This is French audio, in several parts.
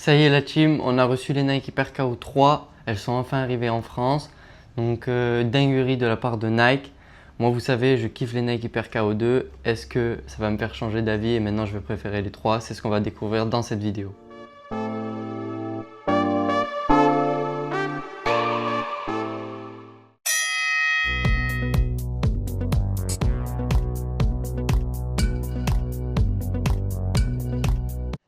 Ça y est la team, on a reçu les Nike Hyper KO 3, elles sont enfin arrivées en France. Donc dinguerie de la part de Nike. Moi vous savez, je kiffe les Nike Hyper KO 2. Est-ce que ça va me faire changer d'avis et maintenant je vais préférer les 3? C'est ce qu'on va découvrir dans cette vidéo.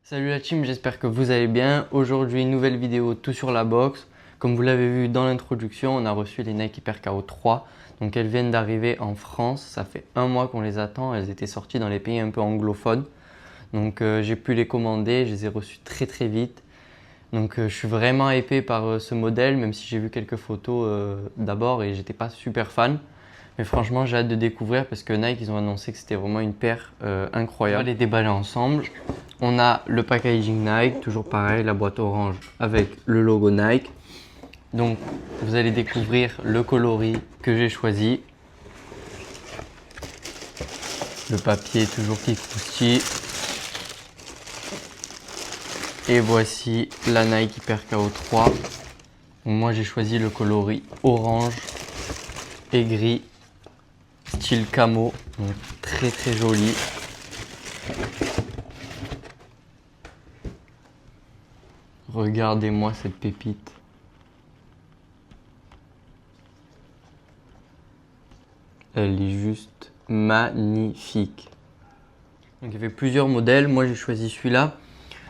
Salut la team, j'espère que vous allez bien. Aujourd'hui, nouvelle vidéo tout sur la boxe. Comme vous l'avez vu dans l'introduction, on a reçu les Nike Hyper KO 3. Donc elles viennent d'arriver en France. Ça fait un mois qu'on les attend. Elles étaient sorties dans les pays un peu anglophones. Donc j'ai pu les commander. Je les ai reçues très vite. Donc je suis vraiment hypé par ce modèle, même si j'ai vu quelques photos d'abord et j'étais pas super fan. Mais franchement, j'ai hâte de découvrir parce que Nike, ils ont annoncé que c'était vraiment une paire incroyable. On va les déballer ensemble. On a le packaging Nike, toujours pareil, la boîte orange avec le logo Nike. Donc, vous allez découvrir le coloris que j'ai choisi. Le papier toujours qui croustille. Et voici la Nike Hyper KO 3. Donc, moi, j'ai choisi le coloris orange et gris, style camo. Donc, très joli. Regardez-moi cette pépite. Elle est juste magnifique. Donc, il y avait plusieurs modèles. Moi, j'ai choisi celui-là.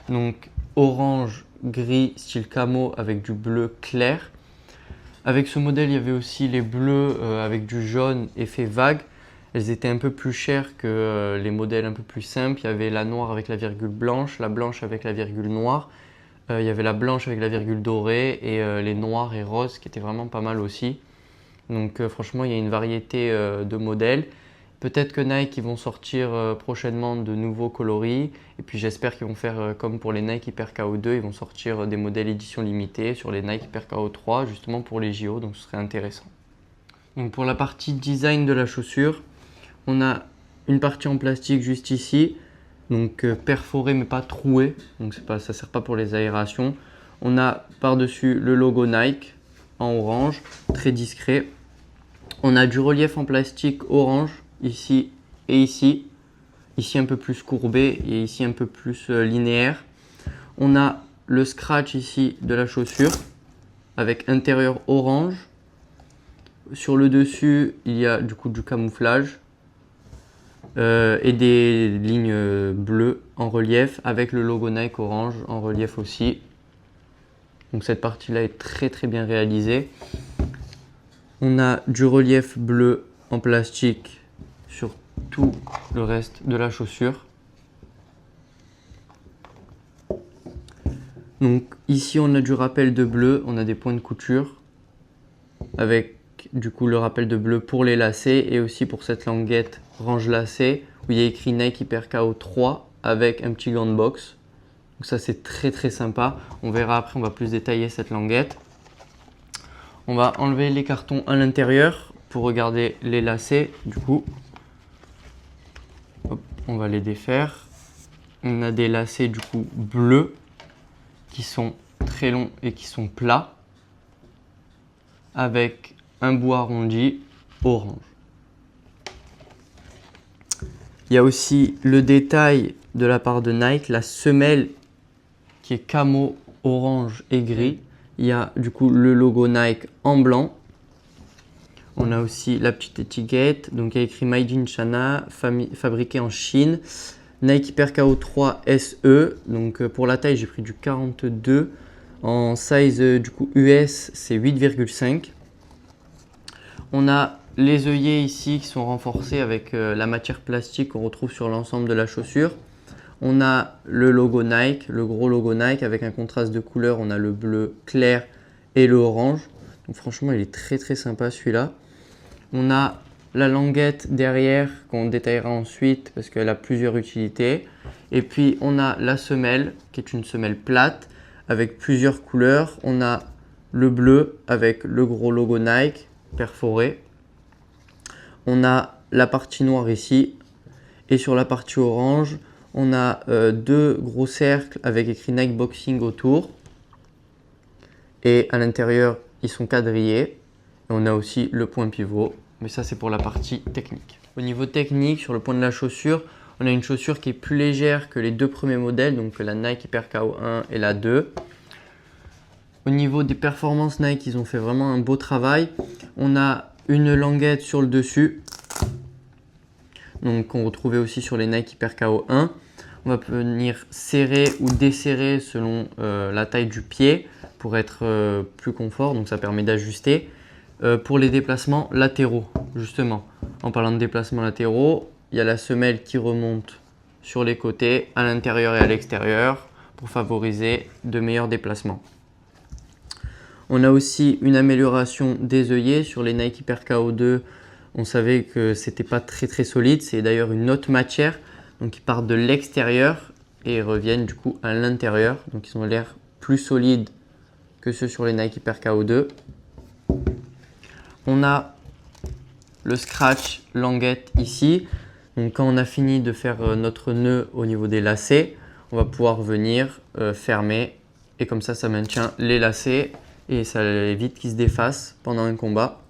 Donc, orange, gris, style camo avec du bleu clair. Avec ce modèle, il y avait aussi les bleus avec du jaune effet vague. Elles étaient un peu plus chères que les modèles un peu plus simples. Il y avait la noire avec la virgule blanche, la blanche avec la virgule noire. Il y avait la blanche avec la virgule dorée et les noirs et roses qui étaient vraiment pas mal aussi. Donc franchement, il y a une variété de modèles. Peut-être que Nike ils vont sortir prochainement de nouveaux coloris. Et puis j'espère qu'ils vont faire comme pour les Nike Hyper KO 2. Ils vont sortir des modèles édition limitée sur les Nike Hyper KO 3 justement pour les JO. Donc ce serait intéressant. Donc pour la partie design de la chaussure, on a une partie en plastique juste ici. Donc perforé mais pas troué, donc ça ne sert pas pour les aérations. On a par-dessus le logo Nike en orange, très discret. On a du relief en plastique orange ici et ici. Ici un peu plus courbé et ici un peu plus linéaire. On a le scratch ici de la chaussure avec intérieur orange. Sur le dessus, il y a du coup du camouflage. Et des lignes bleues en relief avec le logo Nike orange en relief aussi. Donc cette partie là est très bien réalisée. On a du relief bleu en plastique sur tout le reste de la chaussure. Donc ici on a du rappel de bleu, on a des points de couture avec du coup le rappel de bleu pour les lacets et aussi pour cette languette range lacet où il y a écrit Nike Hyper KO 3 avec un petit gant de boxe. Donc ça c'est très sympa. On verra après, on va plus détailler cette languette. On va enlever les cartons à l'intérieur pour regarder les lacets du coup. Hop, on va les défaire. On a des lacets du coup bleus qui sont très longs et qui sont plats avec un bout arrondi orange. Il y a aussi le détail de la part de Nike, la semelle qui est camo orange et gris. Il y a du coup le logo Nike en blanc. On a aussi la petite étiquette, donc il y a écrit Made in China, fabriqué en Chine. Nike Hyper KO 3 SE, donc pour la taille j'ai pris du 42. En size du coup US c'est 8,5. On a les œillets ici qui sont renforcés avec la matière plastique qu'on retrouve sur l'ensemble de la chaussure. On a le logo Nike, le gros logo Nike avec un contraste de couleurs. On a le bleu clair et le orange. Donc franchement, il est très sympa celui-là. On a la languette derrière qu'on détaillera ensuite parce qu'elle a plusieurs utilités. Et puis on a la semelle qui est une semelle plate avec plusieurs couleurs. On a le bleu avec le gros logo Nike perforé. On a la partie noire ici et sur la partie orange On a deux gros cercles avec écrit Nike Boxing autour. Et à l'intérieur, ils sont quadrillés. Et on a aussi le point pivot. Mais ça, c'est pour la partie technique. Au niveau technique, sur le point de la chaussure, on a une chaussure qui est plus légère que les deux premiers modèles, donc la Nike Hyper KO1 et la 2. Au niveau des performances Nike, ils ont fait vraiment un beau travail. On a une languette sur le dessus, donc qu'on retrouvait aussi sur les Nike Hyper KO1. On va venir serrer ou desserrer selon la taille du pied pour être plus confort, donc ça permet d'ajuster. Pour les déplacements latéraux, justement, en parlant de déplacements latéraux, il y a la semelle qui remonte sur les côtés, à l'intérieur et à l'extérieur pour favoriser de meilleurs déplacements. On a aussi une amélioration des œillets sur les Nike Hyper KO2. On savait que c'était pas très solide, c'est d'ailleurs une autre matière. Donc ils partent de l'extérieur et reviennent du coup à l'intérieur. Donc ils ont l'air plus solides que ceux sur les Nike Hyper KO2. On a le scratch languette ici. Donc quand on a fini de faire notre nœud au niveau des lacets, on va pouvoir venir fermer et comme ça maintient les lacets et ça évite qu'ils se défassent pendant un combat.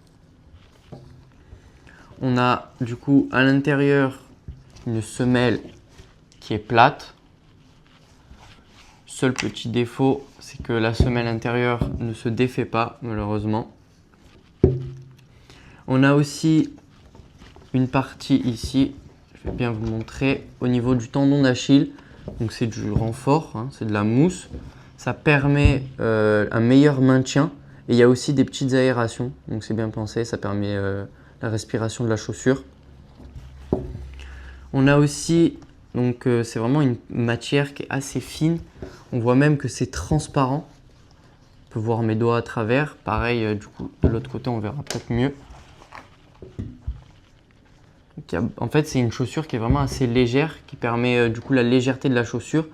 On a du coup à l'intérieur une semelle qui est plate. Seul petit défaut, c'est que la semelle intérieure ne se défait pas malheureusement. On a aussi une partie ici, je vais bien vous montrer, au niveau du tendon d'Achille. Donc c'est du renfort, hein, c'est de la mousse. Ça permet un meilleur maintien et il y a aussi des petites aérations. Donc c'est bien pensé, ça permet la respiration de la chaussure. On a aussi, donc c'est vraiment une matière qui est assez fine. On voit même que c'est transparent. On peut voir mes doigts à travers. Pareil, du coup, de l'autre côté, on verra peut-être mieux. En fait, c'est une chaussure qui est vraiment assez légère, qui permet du coup la légèreté de la chaussure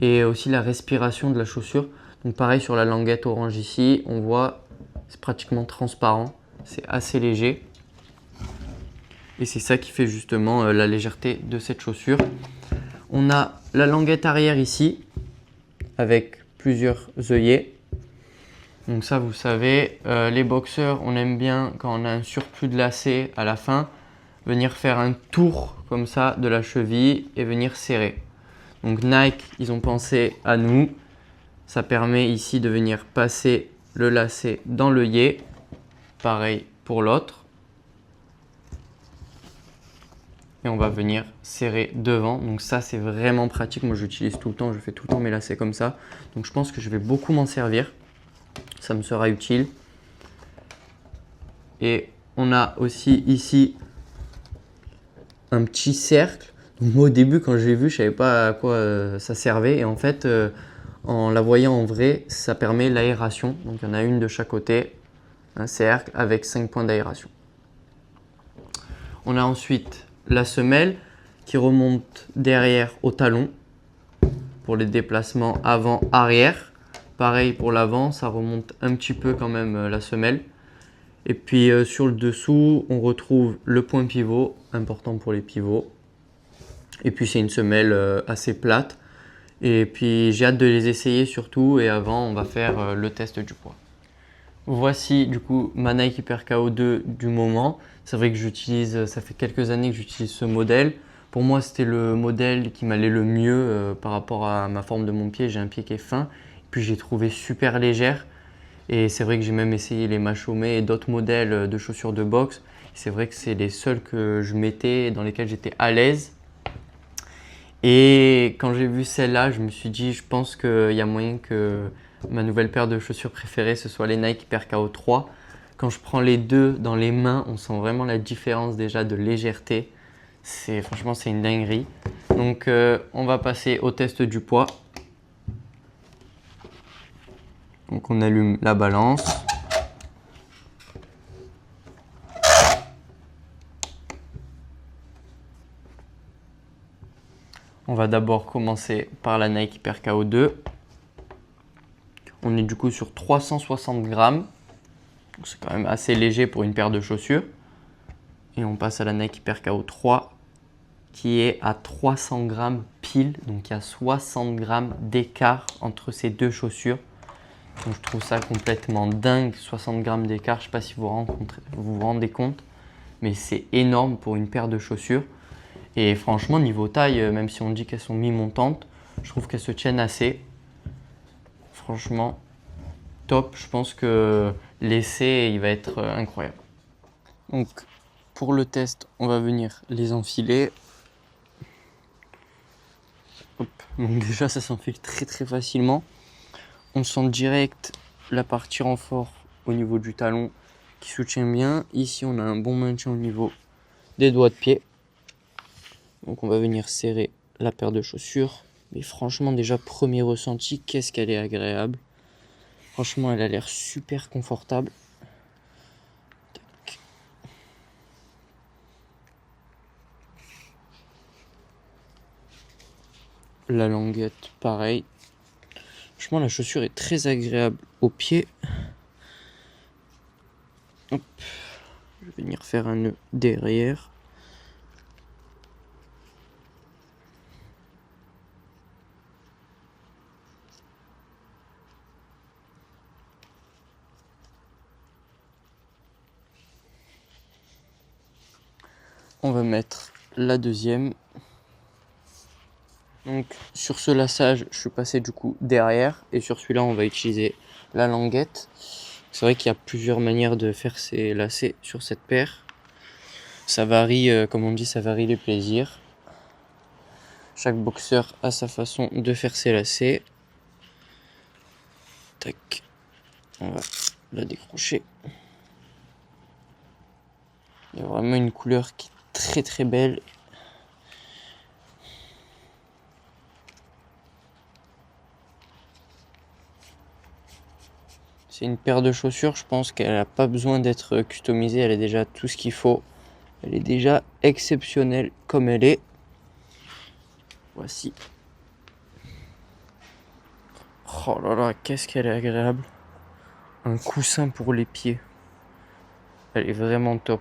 et aussi la respiration de la chaussure. Donc pareil sur la languette orange ici, on voit c'est pratiquement transparent, c'est assez léger. Et c'est ça qui fait justement la légèreté de cette chaussure. On a la languette arrière ici avec plusieurs œillets. Donc ça vous savez, les boxeurs on aime bien quand on a un surplus de lacets à la fin, venir faire un tour comme ça de la cheville et venir serrer. Donc Nike, ils ont pensé à nous. Ça permet ici de venir passer le lacet dans l'œillet. Pareil pour l'autre. Et on va venir serrer devant. Donc ça, c'est vraiment pratique. Moi, j'utilise tout le temps. Je fais tout le temps mes lacets comme ça. Donc je pense que je vais beaucoup m'en servir. Ça me sera utile. Et on a aussi ici un petit cercle. Donc moi au début quand j'ai vu, je ne savais pas à quoi ça servait et en fait en la voyant en vrai, ça permet l'aération. Donc il y en a une de chaque côté, un cercle avec 5 points d'aération. On a ensuite la semelle qui remonte derrière au talon pour les déplacements avant-arrière. Pareil pour l'avant, ça remonte un petit peu quand même la semelle. Et puis sur le dessous, on retrouve le point pivot, important pour les pivots. Et puis c'est une semelle assez plate. Et puis j'ai hâte de les essayer surtout. Et avant, on va faire le test du poids. Voici du coup ma Nike Hyper KO2 du moment. C'est vrai que j'utilise, ça fait quelques années que j'utilise ce modèle. Pour moi, c'était le modèle qui m'allait le mieux par rapport à ma forme de mon pied. J'ai un pied qui est fin. Et puis j'ai trouvé super légère. Et c'est vrai que j'ai même essayé les Machomé et d'autres modèles de chaussures de boxe. C'est vrai que c'est les seuls que je mettais et dans lesquels j'étais à l'aise. Et quand j'ai vu celle-là, je me suis dit, je pense qu'il y a moyen que ma nouvelle paire de chaussures préférées, ce soit les Nike Hyper KO3. Quand je prends les deux dans les mains, on sent vraiment la différence déjà de légèreté. Franchement, c'est une dinguerie. Donc, on va passer au test du poids. Donc on allume la balance. On va d'abord commencer par la Nike Hyper KO2. On est du coup sur 360 grammes. C'est quand même assez léger pour une paire de chaussures. Et on passe à la Nike Hyper KO3. qui est à 300 grammes pile. Donc il y a 60 grammes d'écart entre ces deux chaussures. Donc je trouve ça complètement dingue, 60 grammes d'écart. Je ne sais pas si vous vous rendez compte, mais c'est énorme pour une paire de chaussures. Et franchement, niveau taille, même si on dit qu'elles sont mi-montantes, je trouve qu'elles se tiennent assez. Franchement, top. Je pense que l'essai, il va être incroyable. Donc, pour le test, on va venir les enfiler. Hop. Donc déjà, ça s'enfile très très facilement. On sent direct la partie renfort au niveau du talon qui soutient bien. Ici, on a un bon maintien au niveau des doigts de pied. Donc, on va venir serrer la paire de chaussures. Mais franchement, déjà, premier ressenti, qu'est-ce qu'elle est agréable. Franchement, elle a l'air super confortable. Tac. La languette, pareil. Franchement, la chaussure est très agréable au pied. Hop. Je vais venir faire un nœud derrière. On va mettre la deuxième. Donc sur ce laçage, je suis passé du coup derrière et sur celui-là, on va utiliser la languette. C'est vrai qu'il y a plusieurs manières de faire ces lacets sur cette paire. Ça varie, comme on dit, ça varie les plaisirs. Chaque boxeur a sa façon de faire ses lacets. Tac, on va la décrocher. Il y a vraiment une couleur qui est très très belle. C'est une paire de chaussures, je pense qu'elle n'a pas besoin d'être customisée, elle a déjà tout ce qu'il faut. Elle est déjà exceptionnelle comme elle est. Voici. Oh là là, qu'est-ce qu'elle est agréable. Un coussin pour les pieds. Elle est vraiment top.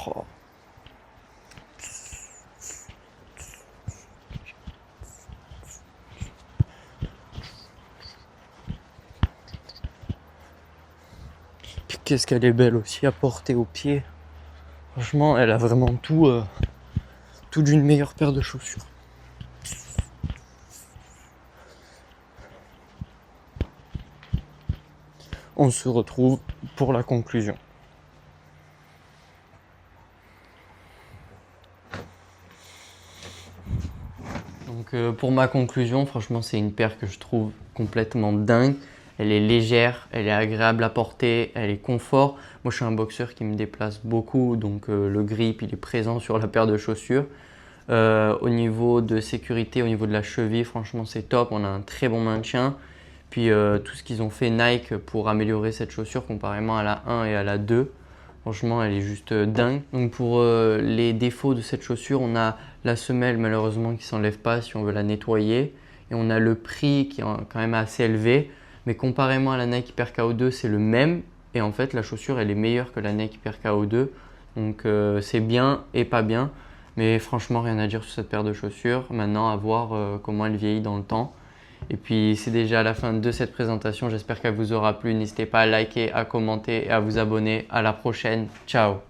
Oh. Puis qu'est-ce qu'elle est belle aussi à porter aux pieds. Franchement, elle a vraiment tout d'une meilleure paire de chaussures. On se retrouve pour la conclusion. Donc pour ma conclusion, franchement, c'est une paire que je trouve complètement dingue. Elle est légère, elle est agréable à porter, elle est confort. Moi, je suis un boxeur qui me déplace beaucoup, donc le grip, il est présent sur la paire de chaussures. Au niveau de sécurité, au niveau de la cheville, franchement, c'est top. On a un très bon maintien. Puis tout ce qu'ils ont fait Nike pour améliorer cette chaussure comparément à la 1 et à la 2. Franchement, elle est juste dingue. Donc pour les défauts de cette chaussure, on a la semelle malheureusement qui ne s'enlève pas si on veut la nettoyer. Et on a le prix qui est quand même assez élevé. Mais comparément à la Nike Hyper KO2, c'est le même. Et en fait, la chaussure, elle est meilleure que la Nike Hyper KO2. Donc c'est bien et pas bien. Mais franchement, rien à dire sur cette paire de chaussures. Maintenant, à voir comment elle vieillit dans le temps. Et puis, c'est déjà la fin de cette présentation. J'espère qu'elle vous aura plu. N'hésitez pas à liker, à commenter et à vous abonner. À la prochaine. Ciao!